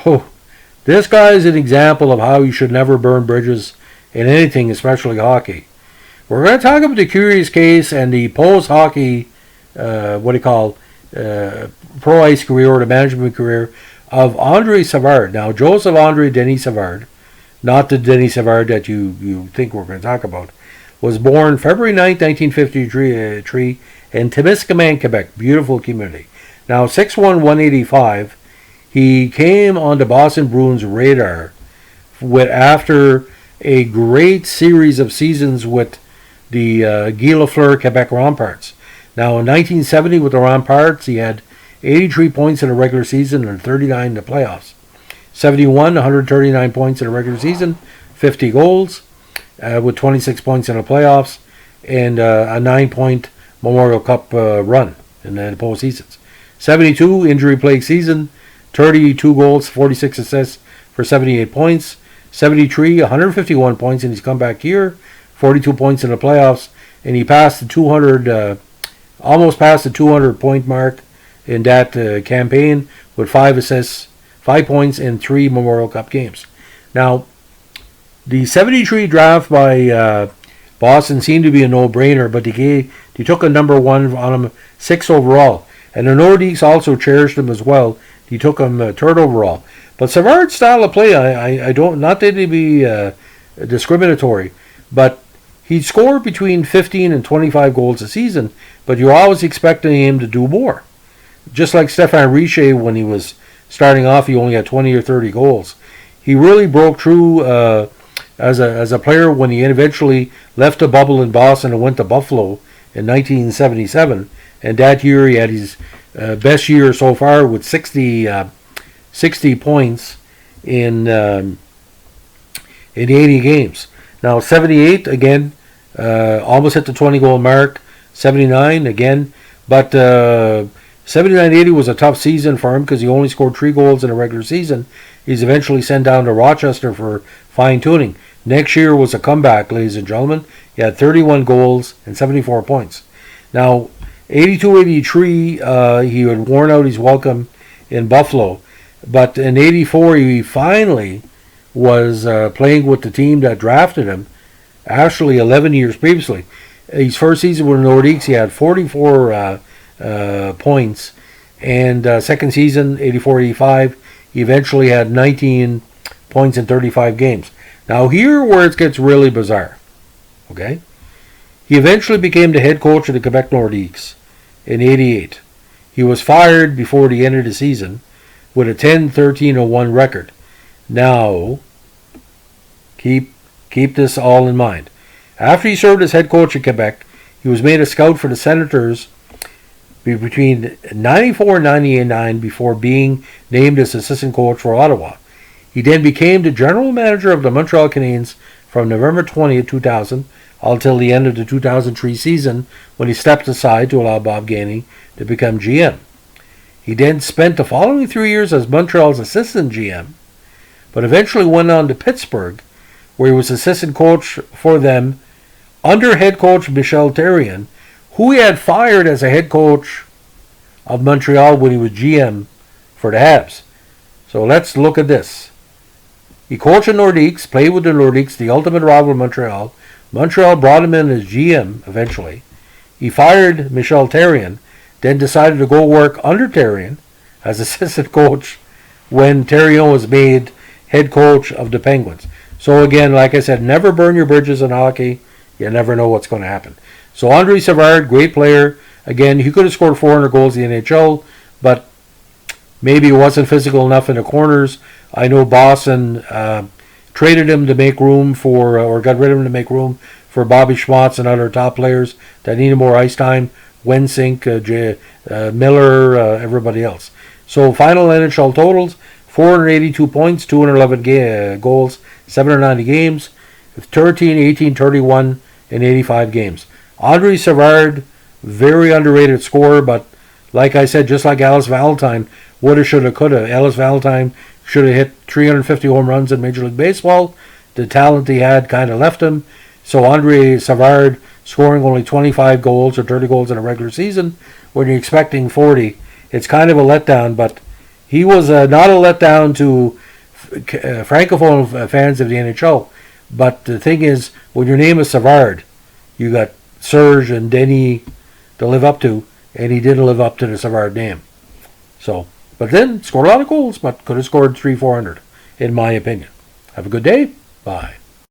So this guy is an example of how you should never burn bridges in anything, especially hockey. We're going to talk about the curious case and the post-hockey, pro ice career or the management career of Andre Savard. Now, Joseph Andre Denis Savard, not the Denis Savard that you think we're going to talk about, was born February 9th, 1953 in Témiscamingue, Quebec. Beautiful community. Now, 6'1", 185. He came on the Boston Bruins radar after a great series of seasons with the Guy Lafleur Quebec Remparts. Now, in 1970 with the Remparts, he had 83 points in the regular season and 39 in the playoffs. 71, 139 points in the regular season, 50 goals with 26 points in the playoffs, and a 9-point Memorial Cup run in the postseasons. 72, injury-plagued season, 32 goals, 46 assists for 78 points. 73, 151 points in his comeback year, 42 points in the playoffs, and he passed the 200, almost passed the 200-point mark in that campaign with 5 assists, 5 points in 3 Memorial Cup games. Now, the 73 draft by Boston seemed to be a no-brainer, but they took a number 1 on him, 6 overall. And the Nordiques also cherished him as well. He took him 3rd overall. But Savard's style of play, I don't, not that he'd be discriminatory, but he'd score between 15 and 25 goals a season, but you're always expecting him to do more. Just like Stéphane Richer, when he was starting off, he only had 20 or 30 goals. He really broke through as a player when he eventually left the bubble in Boston and went to Buffalo in 1977. And that year he had his best year so far with 60 points in 80 games. Now 78 again, almost hit the 20-goal mark. 79 again, but 79-80 was a tough season for him because he only scored 3 goals in a regular season. He's eventually sent down to Rochester for fine-tuning. Next year was a comeback, ladies and gentlemen. He had 31 goals and 74 points. Now, 82-83, he had worn out his welcome in Buffalo. But in 84, he finally was playing with the team that drafted him, actually 11 years previously. His first season with the Nordiques, he had 44 points. And second season, 84-85, he eventually had 19 points in 35 games. Now, here where it gets really bizarre. Okay? He eventually became the head coach of the Quebec Nordiques in 88. He was fired before the end of the season with a 10-13-1 record. Now, keep this all in mind. After he served as head coach of Quebec, he was made a scout for the Senators between 94 and 99 before being named as assistant coach for Ottawa. He then became the general manager of the Montreal Canadiens from November 20, 2000 until the end of the 2003 season when he stepped aside to allow Bob Gainey to become GM. He then spent the following 3 years as Montreal's assistant GM, but eventually went on to Pittsburgh, where he was assistant coach for them under head coach Michel Therrien, who he had fired as a head coach of Montreal when he was GM for the Habs. So let's look at this. He coached the Nordiques, played with the Nordiques, the ultimate rival of Montreal. Montreal brought him in as GM eventually. He fired Michel Therrien, then decided to go work under Therrien as assistant coach when Therrien was made head coach of the Penguins. So again, like I said, never burn your bridges in hockey. You never know what's going to happen. So Andre Savard, great player. Again, he could have scored 400 goals in the NHL, but maybe he wasn't physical enough in the corners. I know Boston traded him to make room for, or got rid of him to make room for Bobby Schwartz and other top players that needed more ice time. Wensink, Miller, everybody else. So final NHL totals, 482 points, 211 goals, 790 games, 13, 18, 31, and 85 games. Andre Savard, very underrated scorer, but like I said, just like Alice Valentine, woulda, shoulda, coulda. Alice Valentine should have hit 350 home runs in Major League Baseball. The talent he had kind of left him. So Andre Savard scoring only 25 goals or 30 goals in a regular season when you're expecting 40. It's kind of a letdown, but He was not a letdown to francophone fans of the NHL. But the thing is, when your name is Savard, you got Serge and Denny to live up to, and he didn't live up to the Savard name. So, but then scored a lot of goals, but could have scored 300-400, in my opinion. Have a good day. Bye.